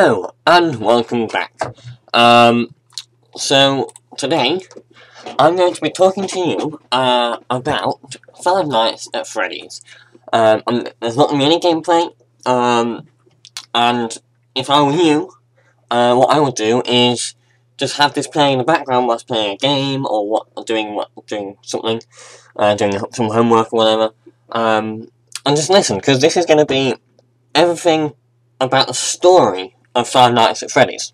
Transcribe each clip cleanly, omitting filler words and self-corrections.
Hello, and welcome back. So, today, I'm going to be talking to you, about Five Nights at Freddy's. There's not going to be any gameplay, and if I were you, what I would do is just have this playing in the background whilst playing a game, or doing something, doing some homework or whatever, and just listen, because this is going to be everything about the story of Five Nights at Freddy's.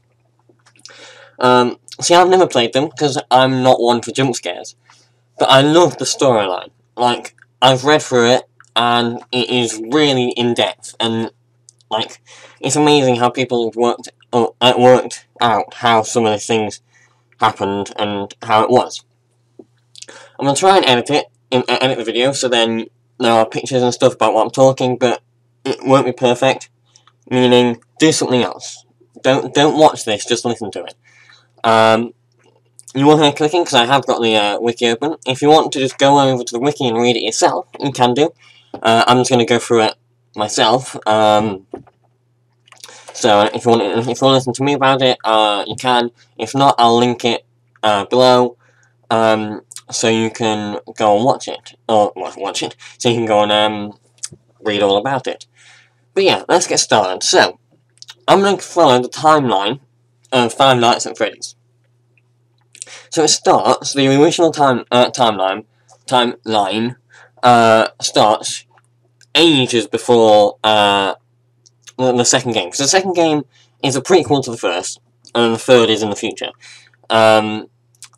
See, I've never played them, because I'm not one for jump scares, but I love the storyline. Like, I've read through it, and it is really in-depth, and, like, it's amazing how people have worked out how some of the things happened, and how it was. I'm going to try and edit the video, so then there are pictures and stuff about what I'm talking, but it won't be perfect. Meaning, do something else. Don't watch this, just listen to it. You want to clicking, because I have got the wiki open. If you want to just go over to the wiki and read it yourself, you can do. I'm just going to go through it myself. So if you want to listen to me about it, you can. If not, I'll link it below, so you can go and watch it, or watch it. So you can go and read all about it. But yeah, let's get started. So, I'm going to follow the timeline of Five Nights at Freddy's. So it starts, the original timeline starts ages before the second game. So the second game is a prequel to the first, and the third is in the future. And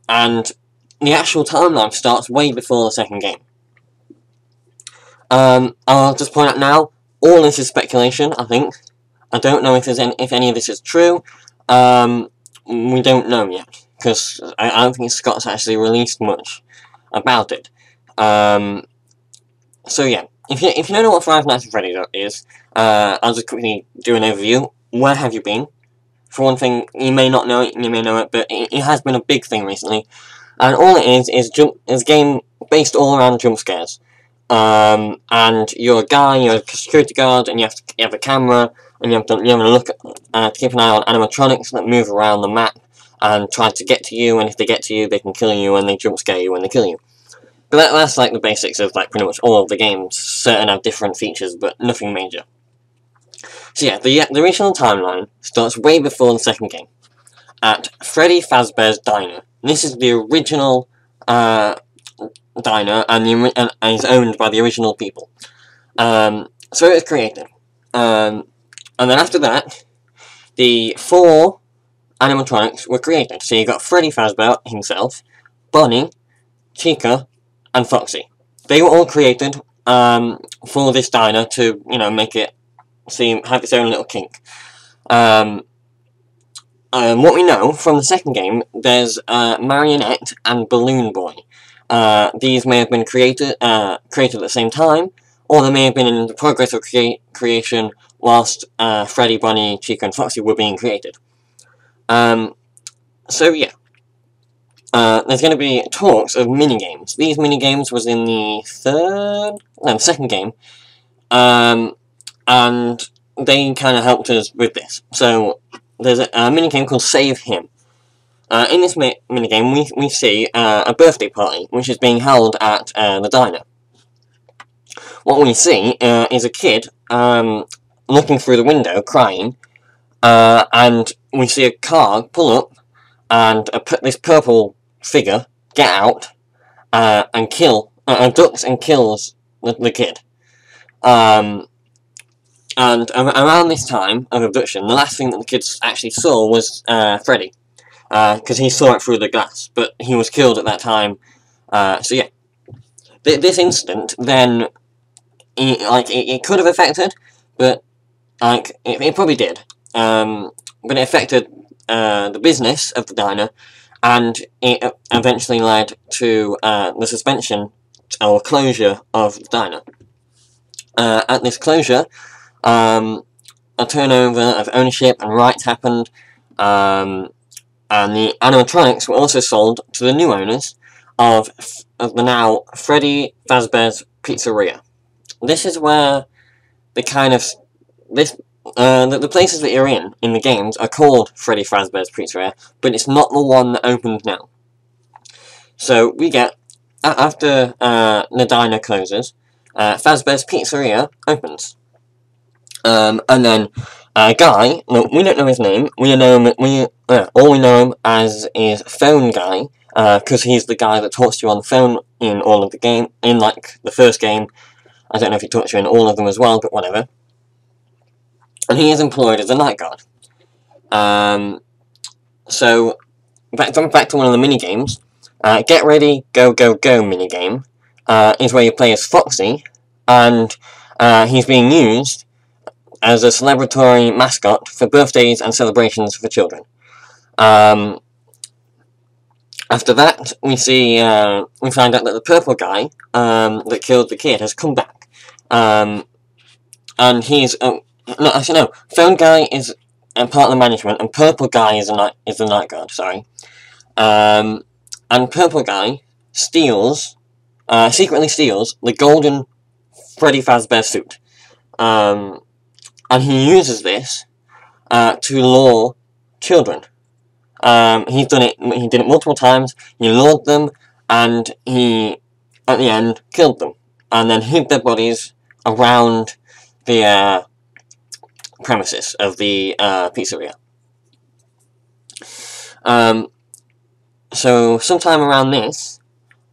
the actual timeline starts way before the second game. I'll just point out now, all this is speculation, I think. I don't know if any of this is true. We don't know yet, because I don't think Scott's actually released much about it. So yeah, if you don't know what Five Nights at Freddy's is, I'll just quickly do an overview. Where have you been? For one thing, you may not know it, you may know it, but it has been a big thing recently. And all it is a game based all around jump scares. And you're a guy, you're a security guard, and you have a camera, and you have to look to keep an eye on animatronics that move around the map and try to get to you, and if they get to you, they can kill you, and they jump scare you when they kill you. But that's like the basics of like pretty much all of the games. Certain have different features, but nothing major. So yeah, the original timeline starts way before the second game, at Freddy Fazbear's Diner. This is the original diner, and is owned by the original people. So it was created. And then after that, the 4 animatronics were created. So you got Freddy Fazbear himself, Bonnie, Chica, and Foxy. They were all created for this diner to, make it have its own little kink. What we know from the second game, there's Marionette and Balloon Boy. These may have been created at the same time, or they may have been in the progress of creation whilst Freddy, Bonnie, Chica, and Foxy were being created. So yeah, there's going to be talks of minigames. These minigames was in the second game, and they kind of helped us with this. So there's a minigame called Save Him. In this minigame, we see a birthday party, which is being held at the diner. What we see is a kid looking through the window, crying, and we see a car pull up, and this purple figure get out and abducts and kills the kid. And around this time of abduction, the last thing that the kids actually saw was Freddy. Because he saw it through the glass, but he was killed at that time. So yeah, this incident then, it could have affected, but it probably did. But it affected the business of the diner, and it eventually led to the suspension or closure of the diner. At this closure, a turnover of ownership and rights happened. And the animatronics were also sold to the new owners of the now Freddy Fazbear's Pizzeria. This is where this the places that you're in the games are called Freddy Fazbear's Pizzeria, but it's not the one that opened now. So we get, after the diner closes, Fazbear's Pizzeria opens. And then Guy, no, we don't know his name, all we know him as is Phone Guy, because he's the guy that talks to you on the phone in all of the game, in like the first game. I don't know if he talks to you in all of them as well, but whatever. And he is employed as a night guard. So, back to one of the mini-games. Get Ready, Go, Go, Go mini-game is where you play as Foxy, and he's being used as a celebratory mascot for birthdays and celebrations for children. After that, we find out that the purple guy that killed the kid has come back. And he's... no, actually no. Phone Guy is part of the management, and Purple Guy is the night guard, sorry. And Purple Guy secretly steals the golden Freddy Fazbear suit. And he uses this to lure children. He did it multiple times. He lured them, and he, at the end, killed them, and then hid their bodies around the premises of the pizzeria. So sometime around this,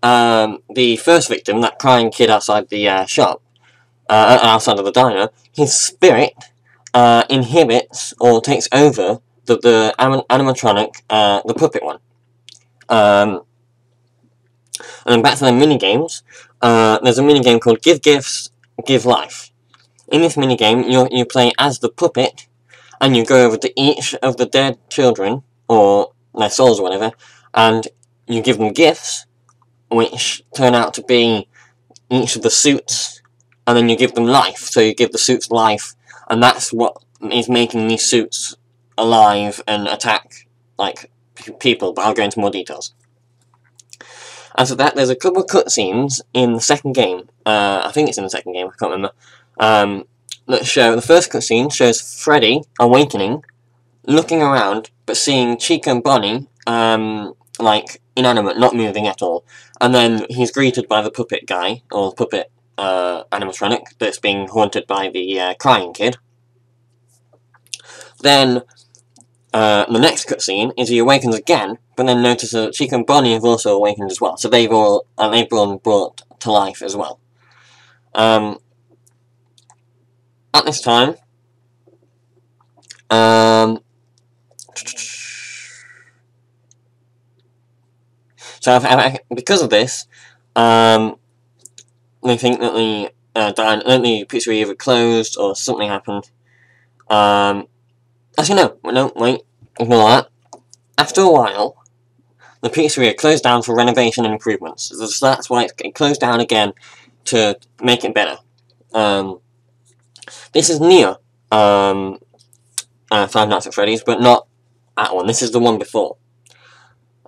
the first victim, that crying kid outside the shop, outside of the diner, his spirit inhibits or takes over the animatronic, the puppet one. And then back to the mini-games, there's a mini-game called Give Gifts, Give Life. In this minigame, you play as the puppet, and you go over to each of the dead children, or their souls or whatever, and you give them gifts, which turn out to be each of the suits, and then you give them life, so you give the suits life, and that's what is making these suits alive and attack, like, people, but I'll go into more details. After that, there's a couple of cutscenes in the second game, I think it's in the second game, I can't remember, that show, the first cutscene shows Freddy awakening, looking around, but seeing Chica and Bonnie, like, inanimate, not moving at all. And then he's greeted by the puppet guy, or puppet, animatronic, that's being haunted by the, crying kid. Then, the next cutscene is he awakens again, but then notices that Chica and Bonnie have also awakened as well. So they've been brought to life as well. At this time, so because of this, they think that the pizzeria either closed or something happened. Actually, no, wait, ignore that. After a while, the pizzeria closed down for renovation and improvements. So that's why it closed down again to make it better. This is near Five Nights at Freddy's, but not that one. This is the one before.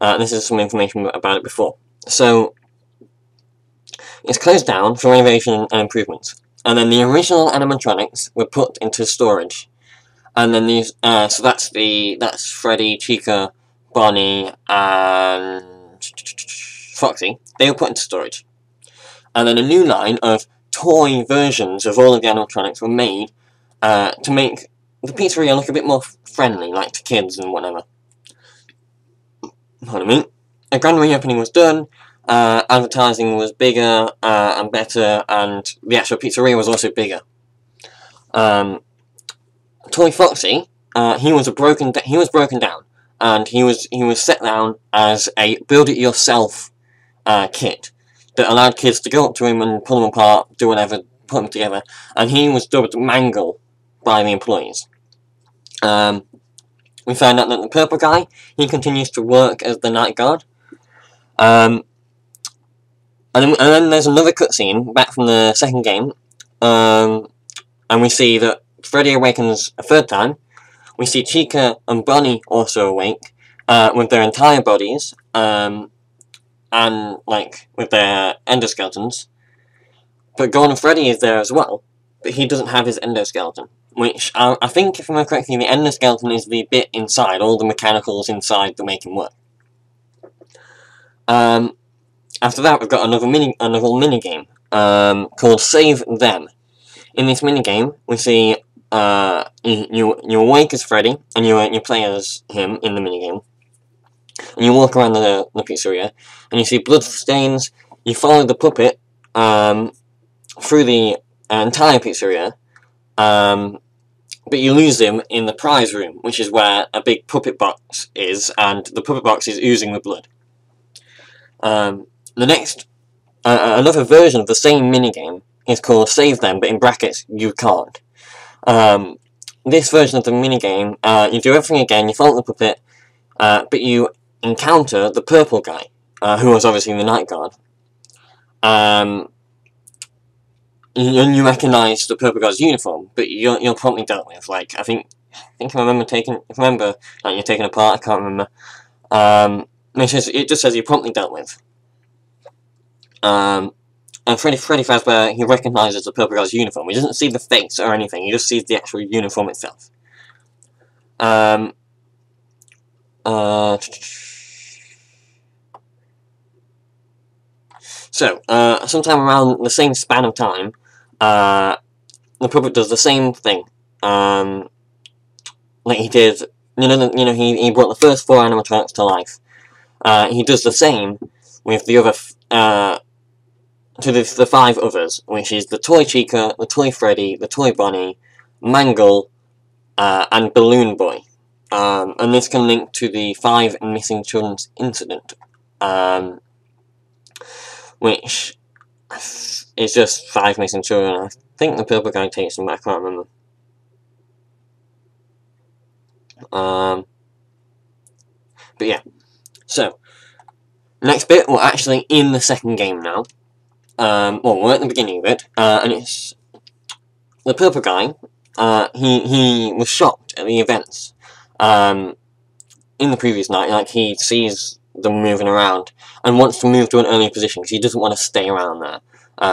This is some information about it before. So, it's closed down for renovation and improvements. And then the original animatronics were put into storage. And then these, so that's Freddy, Chica, Bonnie, and Foxy. They were put into storage. And then a new line of toy versions of all of the animatronics were made to make the pizzeria look a bit more friendly, like to kids and whatever. Pardon me. A grand reopening was done, advertising was bigger and better, and the actual pizzeria was also bigger. Toy Foxy, he was broken down, and he was set down as a build-it-yourself kit that allowed kids to go up to him and pull them apart, do whatever, put them together, and he was dubbed Mangle by the employees. We found out that the purple guy, he continues to work as the night guard. And then there's another cutscene back from the second game, and we see that Freddy awakens a third time. We see Chica and Bonnie also awake, with their entire bodies, and, like, with their endoskeletons. But Golden Freddy is there as well, but he doesn't have his endoskeleton. which I think, if I remember correctly, the endoskeleton is the bit inside, all the mechanicals inside that make him work. After that, we've got another mini game called Save Them. In this mini game, we see you awake as Freddy, and you play as him in the mini game. And you walk around the pizzeria, and you see blood stains. You follow the puppet through the entire pizzeria, but you lose him in the prize room, which is where a big puppet box is, and the puppet box is oozing with blood. The next, another version of the same minigame is called Save Them, but in brackets, you can't. This version of the minigame, you do everything again, you follow the puppet, but you encounter the purple guy, who was obviously the night guard. And you recognise the purple guy's uniform, but you're promptly dealt with. Like, I think if I remember like, you're taken apart, I can't remember. It just says you're promptly dealt with. And Freddy Fazbear, he recognises the purple guy's uniform. He doesn't see the face or anything, he just sees the actual uniform itself. So, sometime around the same span of time, the puppet does the same thing, like he did, he brought the first 4 animatronics to life. He does the same with the other, the 5 others, which is the Toy Chica, the Toy Freddy, the Toy Bonnie, Mangle, and Balloon Boy. And this can link to the 5 missing children's incident, which is just 5 missing children. I think the purple guy takes them, but I can't remember. But yeah, so next bit, we're actually in the second game now. Well, we're at the beginning of it, and it's the purple guy. He was shocked at the events in the previous night. Like, he sees them moving around and wants to move to an earlier position because he doesn't want to stay around there.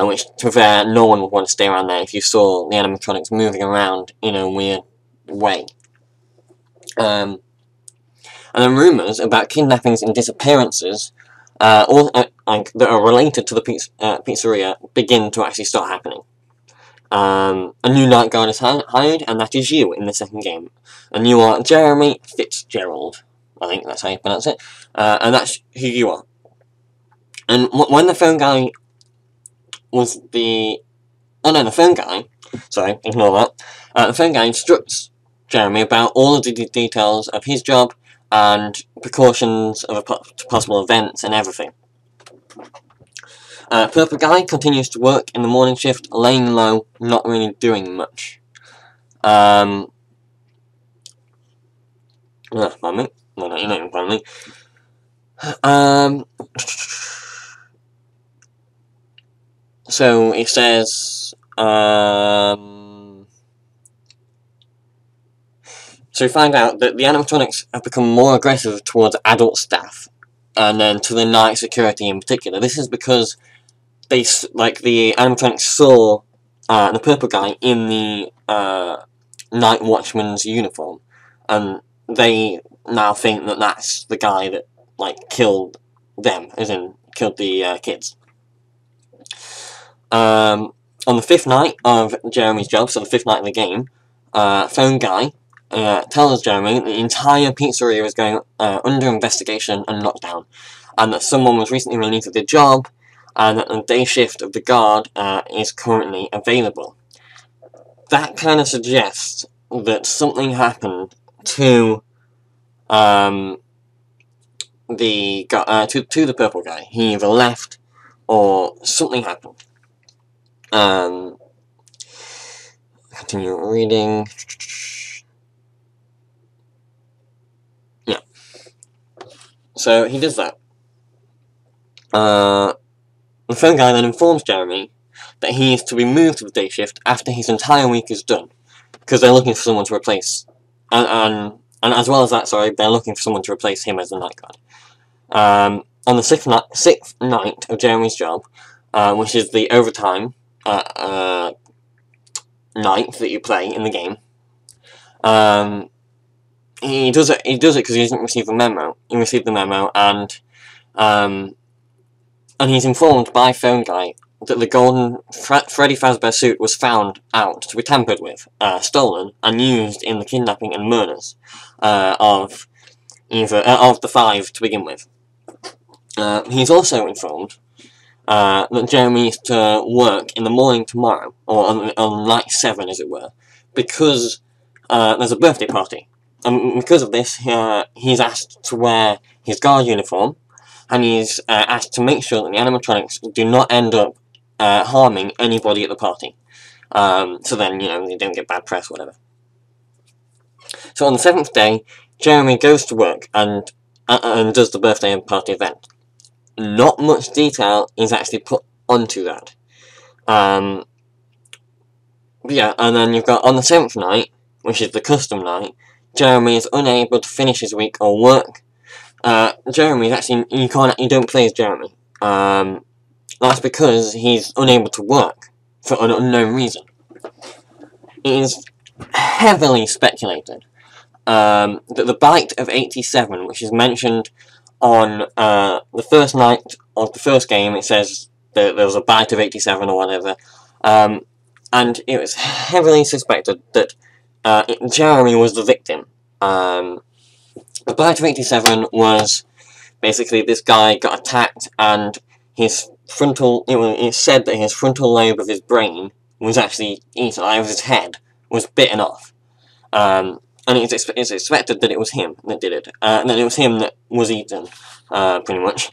Which, to be fair, no one would want to stay around there if you saw the animatronics moving around in a weird way. And then rumours about kidnappings and disappearances, that are related to the pizzeria, begin to actually start happening. A new night guard is hired, and that is you in the second game. And you are Jeremy Fitzgerald. I think that's how you pronounce it. And that's who you are. And when the phone guy was the... Oh no, the phone guy... Sorry, ignore that. The phone guy instructs Jeremy about all of the details of his job and precautions of possible events and everything. Purple Guy continues to work in the morning shift, laying low, not really doing much. Pardon me. No, you're not even pardon me. So it says, so we find out that the animatronics have become more aggressive towards adult staff, and then to the night security in particular. This is because the animatronics saw the purple guy in the night watchman's uniform, and they now think that that's the guy that, like, killed them, as in, killed the kids. On the 5th night of Jeremy's job, so the 5th night of the game, phone guy tells Jeremy the entire pizzeria is going under investigation and lockdown, and that someone was recently relieved of their job, and that the day shift of the guard is currently available. That kind of suggests that something happened to the purple guy. He either left or something happened. Continue reading. Yeah. So he does that. The phone guy then informs Jeremy that he is to be moved to the day shift after his entire week is done, because they're looking for someone to replace, and as well as that, sorry, they're looking for someone to replace him as the night guard. On the 6th night of Jeremy's job, which is the overtime night that you play in the game, He does it because he doesn't receive the memo. He received the memo, and he's informed by Phone Guy that the golden Freddy Fazbear suit was found out to be tampered with, stolen, and used in the kidnapping and murders of the 5 to begin with. He's also informed that Jeremy is to work in the morning tomorrow, or on night 7, as it were, because there's a birthday party. And because of this, he's asked to wear his guard uniform, and he's asked to make sure that the animatronics do not end up harming anybody at the party. So then, they don't get bad press or whatever. So on the 7th day, Jeremy goes to work and does the birthday party event. Not much detail is actually put onto that. But yeah, and then you've got on the 7th night, which is the custom night, Jeremy is unable to finish his week or work. Jeremy is actually, you don't play as Jeremy. That's because he's unable to work for an unknown reason. It is heavily speculated that the bite of 87, which is mentioned on the first night of the first game, it says that there was a bite of 87 or whatever, and it was heavily suspected that Jeremy was the victim. The bite of 87 was basically this guy got attacked, and his it said that his frontal lobe of his brain was actually eaten, like his head was bitten off. And it's expected that it was him that did it, and that it was him that was eaten, pretty much.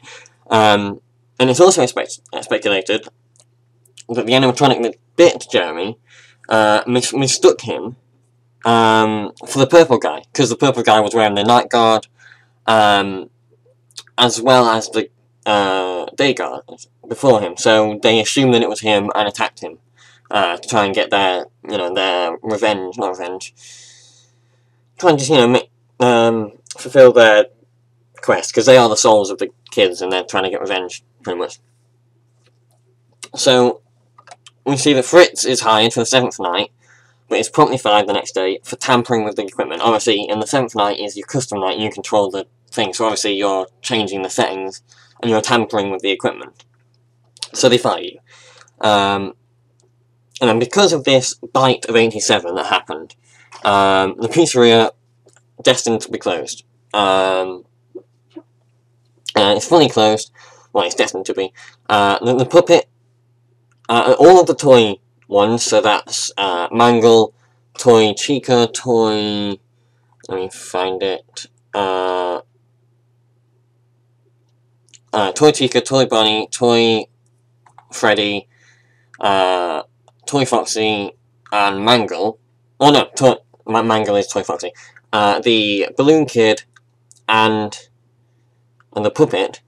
And it's also speculated that the animatronic that bit Jeremy mistook him for the purple guy, because the purple guy was wearing the night guard, as well as the day guard before him. So they assumed that it was him and attacked him to try and get their revenge, not revenge. Try and just fulfill their quest, because they are the souls of the kids and they're trying to get revenge, pretty much. So we see that Fritz is hired for the 7th night, but is promptly fired the next day for tampering with the equipment. Obviously, in the 7th night is your custom night, and you control the thing, so obviously you're changing the settings, and you're tampering with the equipment. So they fire you. And then because of this bite of 87 that happened, the pizzeria destined to be closed. It's fully closed. Well, it's destined to be. The puppet, all of the toy ones, so that's Mangle, Toy Chica, Toy... let me find it. Toy Chica, Toy Bonnie, Toy Freddy, Toy Foxy, and Mangle. Oh no, Mangle is Toy Foxy. The Balloon Kid and the puppet,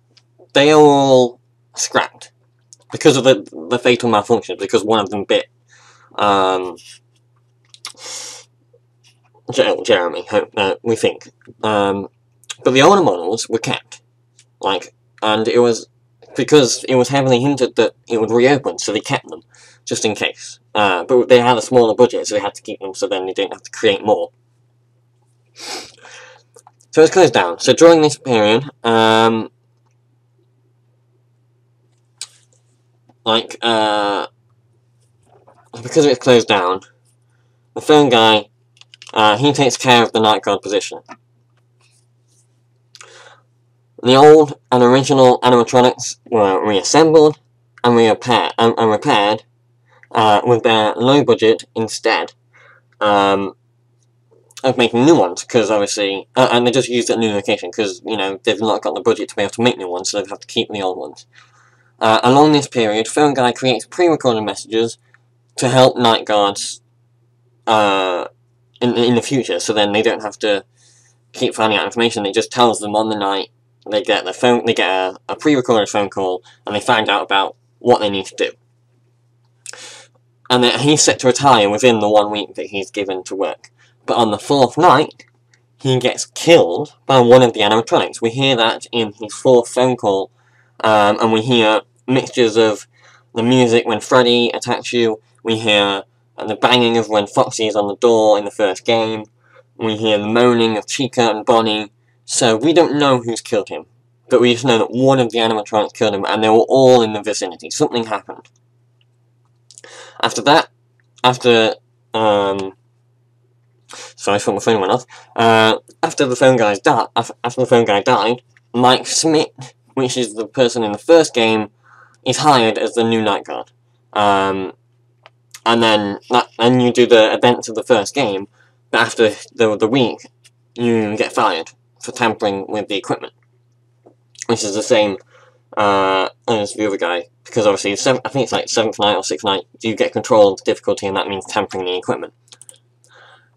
they are all scrapped because of the fatal malfunction, because one of them bit Jeremy, we think. But the older models were kept, and it was because it was heavily hinted that it would reopen, so they kept them, just in case. But they had a smaller budget, so they had to keep them, so then they didn't have to create more. So it's closed down. So during this period, because it's closed down, the phone guy, he takes care of the night guard position. The old and original animatronics were reassembled and repaired with their low budget instead of making new ones, because obviously, and they just used a new location, because, they've not got the budget to be able to make new ones, so they have to keep the old ones. Along this period, Phone Guy creates pre-recorded messages to help night guards in the future, so then they don't have to keep finding out information. It just tells them on the night, they get a pre-recorded phone call, and they find out about what they need to do. And then he's set to retire within the 1 week that he's given to work. But on the 4th night, he gets killed by one of the animatronics. We hear that in his 4th phone call, and we hear mixtures of the music when Freddy attacks you, we hear the banging of when Foxy is on the door in the first game, We hear the moaning of Chica and Bonnie, so we don't know who's killed him. But we just know that one of the animatronics killed him, and they were all in the vicinity. Something happened. After that, sorry, I thought my phone went off. After the phone guy died, Mike Smith, which is the person in the first game, is hired as the new night guard. And then you do the events of the first game, but after the week, you get fired for tampering with the equipment, which is the same as the other guy, because obviously, I think it's like 7th night or 6th night, you get control of the difficulty, and that means tampering the equipment.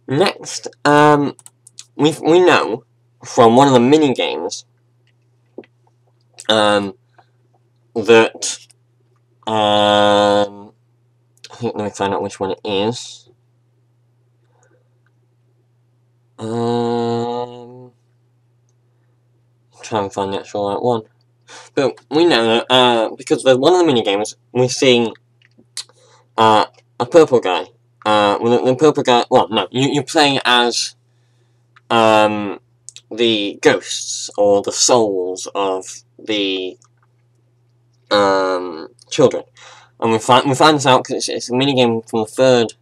Next, we know from one of the mini games that I think, let me find out which one it is. Try and find the actual right one. But we know that because there's one of the mini games, we see a purple guy. The purple guy. Well, no, you play as the ghosts or the souls of the children, and we find this out because it's a mini game from the third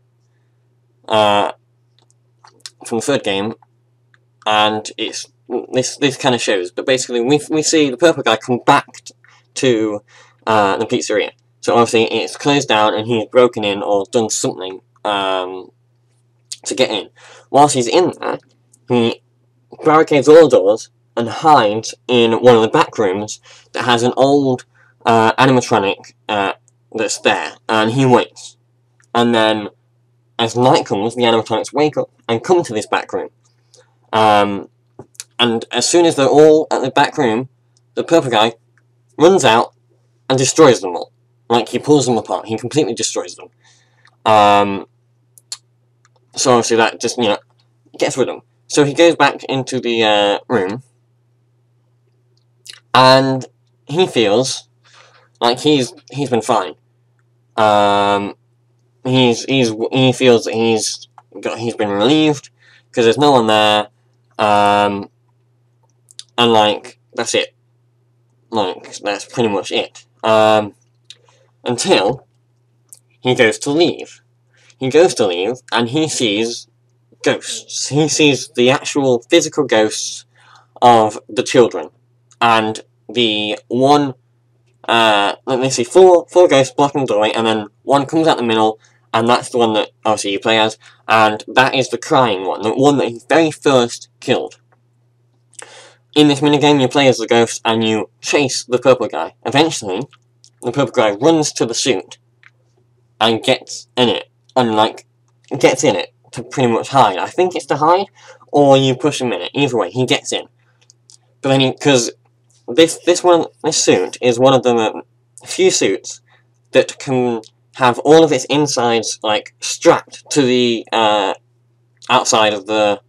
game, and it's this kind of shows. But basically, we see the purple guy come back to the pizzeria. So obviously, it's closed down, and he's broken in or done something to get in. Whilst he's in there, he barricades all the doors and hides in one of the back rooms that has an old animatronic that's there, and he waits. And then, as night comes, the animatronics wake up and come to this back room. And as soon as they're all at the back room, the purple guy runs out and destroys them all. Like, he pulls them apart. He completely destroys them. So obviously that just, gets rid of them. So he goes back into the room, and he feels like he's been fine. He feels that he's been relieved because there's no one there. And like that's it. Like that's pretty much it. Until he goes to leave. He goes to leave, and he sees ghosts. He sees the actual physical ghosts of the children, and the one. Let me see, four ghosts blocking the doorway, and then one comes out the middle, and that's the one that obviously you play as, and that is the crying one, the one that he very first killed. In this minigame, you play as the ghost, and you chase the purple guy. Eventually, the purple guy runs to the suit, and gets in it, to pretty much hide. I think it's to hide, or you push him in it. Either way, he gets in. But then because this suit is one of the few suits that can have all of its insides, like, strapped to the outside of the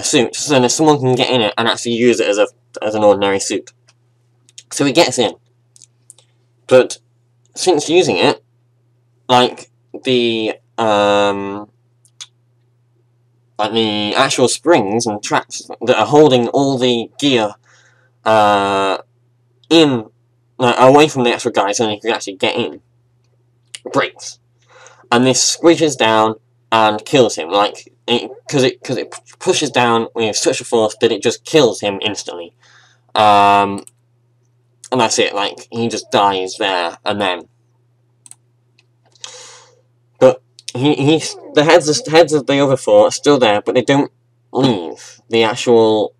suit, so that someone can get in it and actually use it as an ordinary suit. So he gets in. But since using it, like, the actual springs and traps that are holding all the gear away from the actual guy so he can actually get in, breaks. And this squishes down and kills him, like, because it pushes down with such a force that it just kills him instantly. And that's it, like, he just dies there and then. But the heads of the other four are still there, but they don't leave. The actual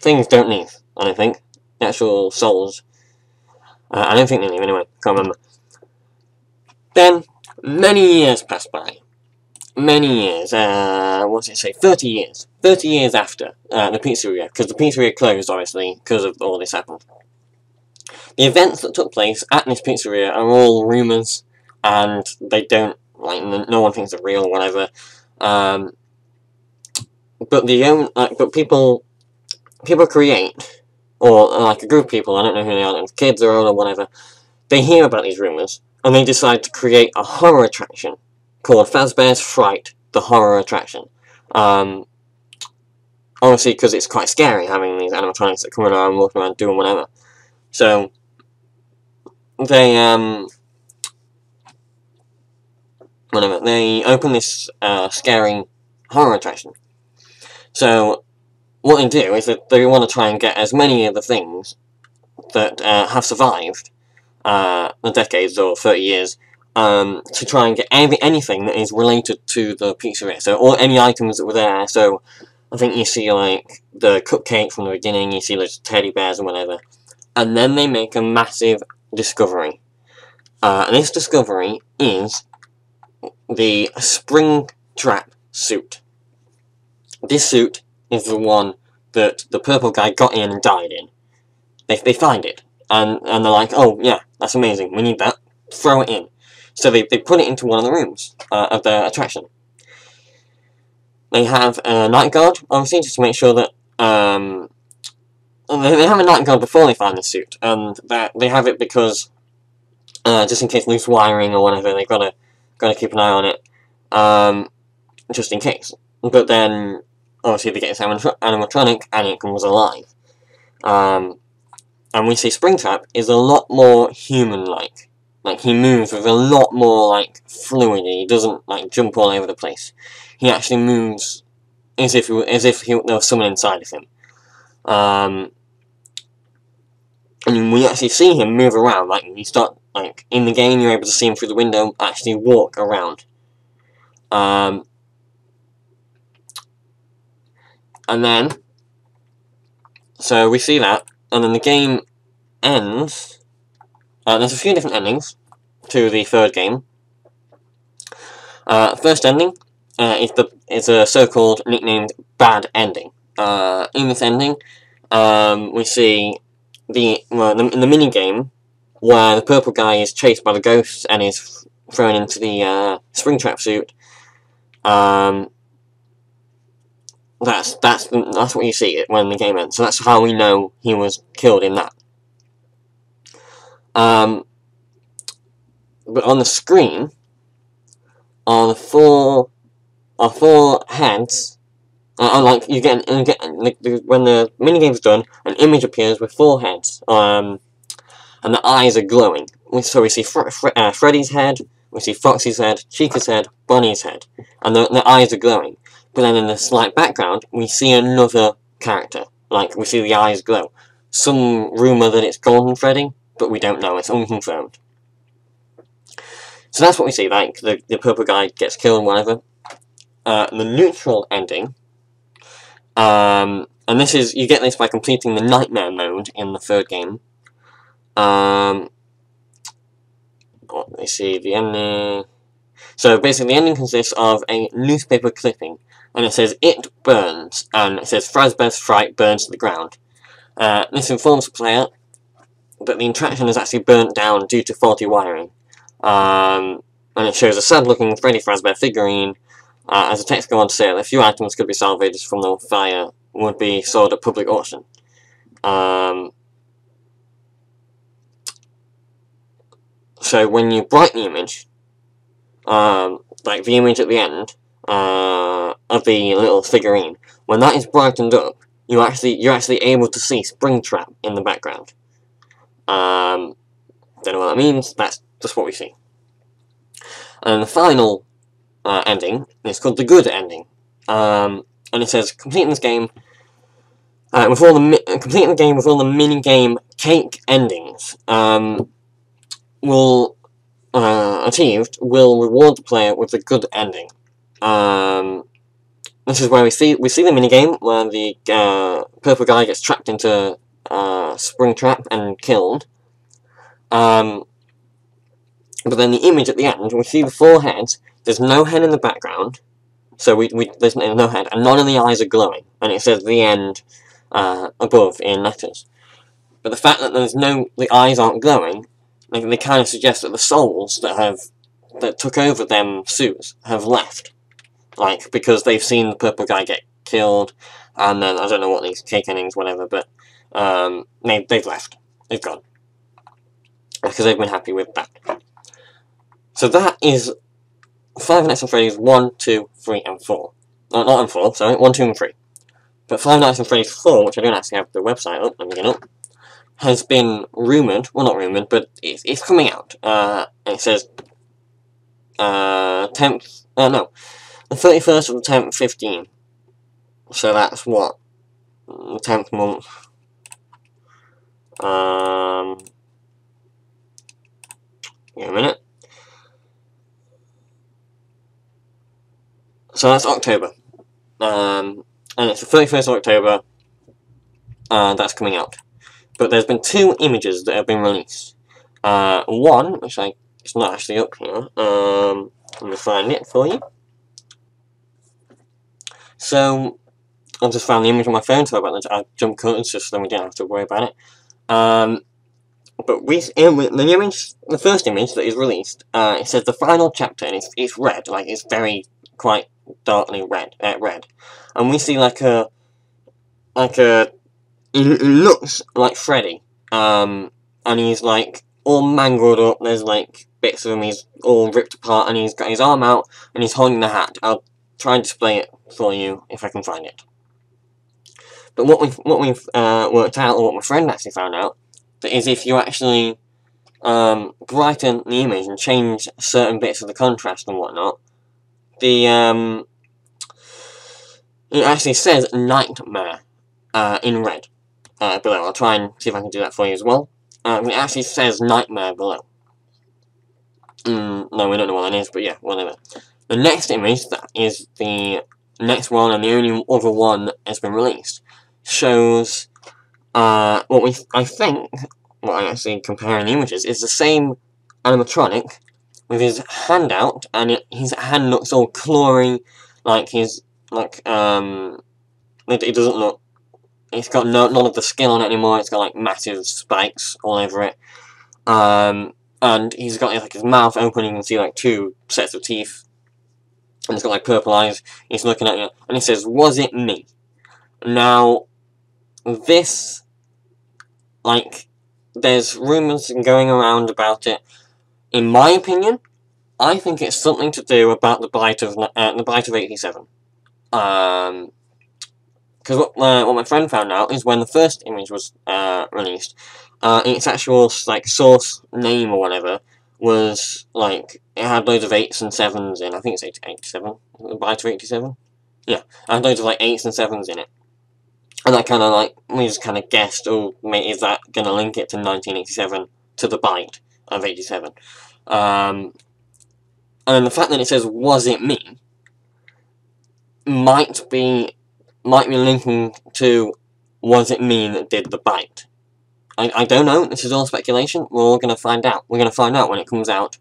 things don't leave, I don't think. The actual souls. I don't think they leave anyway, can't remember. Then, many years pass by. Many years, what did it say, 30 years. 30 years after the pizzeria, because the pizzeria closed, obviously, because of all this happened. The events that took place at this pizzeria are all rumours, and they don't, like, no one thinks they're real or whatever. But people create, or like a group of people, I don't know who they are, kids or whatever, they hear about these rumours, and they decide to create a horror attraction called Fazbear's Fright the horror attraction. Obviously, because it's quite scary having these animatronics that come around, walking around, doing whatever. So they they open this scary horror attraction. So what they do is that they want to try and get as many of the things that have survived the decades or 30 years to try and get anything that is related to the pizzeria. So all any items that were there. So I think you see like the cupcake from the beginning. You see the teddy bears and whatever, and then they make a massive discovery. And this discovery is the Springtrap suit. This suit is the one that the purple guy got in and died in. They find it, and they're like, oh yeah, that's amazing, we need that, throw it in. So they put it into one of the rooms of the attraction. They have a night guard, obviously, just to make sure that, they have a night guard before they find the suit, and they have it because, just in case loose wiring or whatever, they've gotta keep an eye on it, just in case. But then, obviously, they get this animatronic, and it comes alive. And we see Springtrap is a lot more human-like. Like, he moves with a lot more, like, fluidity. He doesn't, like, jump all over the place. He actually moves as if there was someone inside of him. And we actually see him move around. Like, you start, like, in the game, you're able to see him through the window actually walk around. And then, so we see that, and then the game ends. There's a few different endings to the third game. First ending is a so-called nicknamed bad ending. In this ending, we see in the mini game where the purple guy is chased by the ghosts and is thrown into the Springtrap suit. That's what you see when the game ends. So that's how we know he was killed in that. But on the screen are four heads. Like you get when the minigame's done, an image appears with 4 heads. And the eyes are glowing. So we see Freddy's head, we see Foxy's head, Chica's head, Bonnie's head, and the eyes are glowing. But then in the slight background, we see another character. Like, we see the eyes glow. Some rumour that it's Golden Freddy, but we don't know, it's unconfirmed. So that's what we see, like, the purple guy gets killed and whatever. The neutral ending, and this is, you get this by completing the Nightmare mode in the third game. Let's see, the ending... So basically the ending consists of a newspaper clipping, and it says, "It burns," and it says, "Fazbear's Fright burns to the ground." This informs the player that the attraction is actually burnt down due to faulty wiring. And it shows a sad-looking Freddy Fazbear figurine. As the text goes on to say, a few items could be salvaged from the fire, would be sold at public auction. So when you brighten the image, like the image at the end of the little figurine, when that is brightened up, you're actually able to see Springtrap in the background. Don't know what that means. That's just what we see. And the final ending is called the good ending, and it says completing this game completing the game with all the mini game cake endings achieved will reward the player with the good ending. This is where we see the minigame where the purple guy gets trapped into Springtrap and killed. But then the image at the end, we see the 4 heads. There's no head in the background, so there's no head, and none of the eyes are glowing, and it says "the end" above in letters. But the fact that the eyes aren't glowing, they kind of suggest that the souls that took over them suits have left. Like, because they've seen the purple guy get killed, and then, I don't know what these cake endings, whatever, but, they've left. They've gone. Because they've been happy with that. So that is Five Nights at Freddy's 1, 2, 3, and 4. Not and 4, sorry, 1, 2, and 3. But Five Nights at Freddy's 4, which I don't actually have the website up, let me get up, has been rumoured, well not rumoured, but it's coming out. It says, 10th, no, the 31st of the 10th, 15. So that's what? The 10th month. Wait a minute. So that's October. And it's the 31st of October. That's coming out. But there's been 2 images that have been released. One, which it's not actually up here. Let me find it for you. So, I've just found the image on my phone, so I jump cuts just so we don't have to worry about it. But the first image that is released, it says the final chapter, and it's red, like it's very quite darkly red, and we see it looks like Freddy, and he's like all mangled up. There's like bits of him, he's all ripped apart, and he's got his arm out, and he's holding the hat. I'll try and display it for you if I can find it. But what we've worked out, or what my friend actually found out, is if you actually brighten the image and change certain bits of the contrast and whatnot, it actually says Nightmare in red below. I'll try and see if I can do that for you as well. It actually says Nightmare below. No, we don't know what that is, but yeah, whatever. The next image, that is the next one and the only other one that's been released, shows what I actually comparing the images is the same animatronic with his hand out, and his hand looks all clawy, like he's like it doesn't look. It's got none of the skin on it anymore. It's got like massive spikes all over it, and he's got like his mouth open. You can see like 2 sets of teeth, and he's got like purple eyes. He's looking at you, and he says, "Was it me?" Now, this, like, there's rumours going around about it. In my opinion, I think it's something to do about the bite of 87. Because what my friend found out is when the first image was released, its actual like source name or whatever was like it had loads of 8s and 7s in. I think it's 87. The bite of 87. Yeah, it had loads of like 8s and 7s in it. And that kind of like, we just kind of guessed, oh, mate, is that going to link it to 1987, to the bite of 87? And then the fact that it says, "Was it me?" might be linking to, was it me that did the bite? I don't know, this is all speculation, we're all going to find out. We're going to find out when it comes out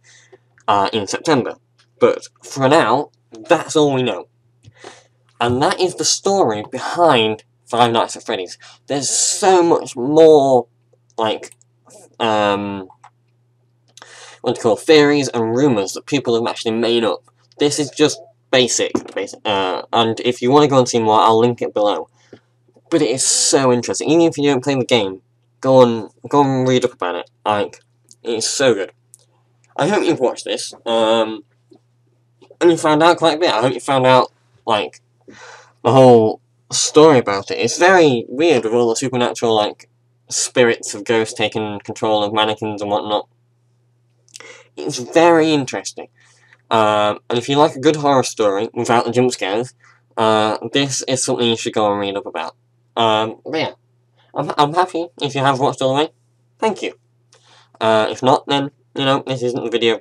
in September. But for now, that's all we know. And that is the story behind Five Nights at Freddy's. There's so much more, like, theories and rumours that people have actually made up. This is just basic, and if you want to go and see more, I'll link it below. But it is so interesting. Even if you don't play the game, go and read up about it. Like, it's so good. I hope you've watched this, and you found out quite a bit. I hope you found out, like, the whole story about it. It's very weird with all the supernatural, like, spirits of ghosts taking control of mannequins and whatnot. It's very interesting. And if you like a good horror story without the jump scares, this is something you should go and read up about. But yeah, I'm happy if you have watched all the way. Thank you. If not, then, you know, this isn't the video.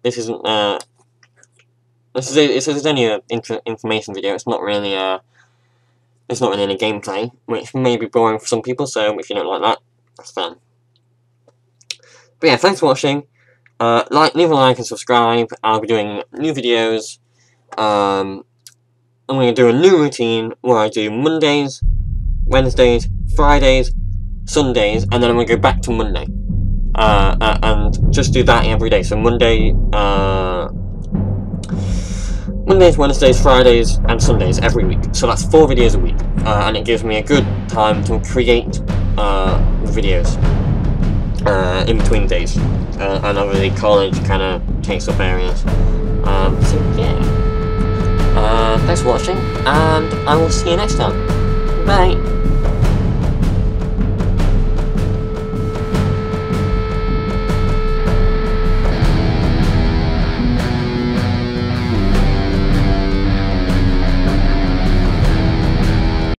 This isn't, this is only an information video. It's not really any gameplay, which may be boring for some people, so if you don't like that, that's fine. But yeah, thanks for watching. Leave a like and subscribe. I'll be doing new videos. I'm going to do a new routine where I do Mondays, Wednesdays, Fridays, Sundays, and then I'm going to go back to Monday. And just do that every day. So Mondays, Wednesdays, Fridays, and Sundays every week. So that's 4 videos a week. And it gives me a good time to create videos. in between days. And obviously college kind of takes up areas. So yeah. Thanks for watching, and I will see you next time. Bye!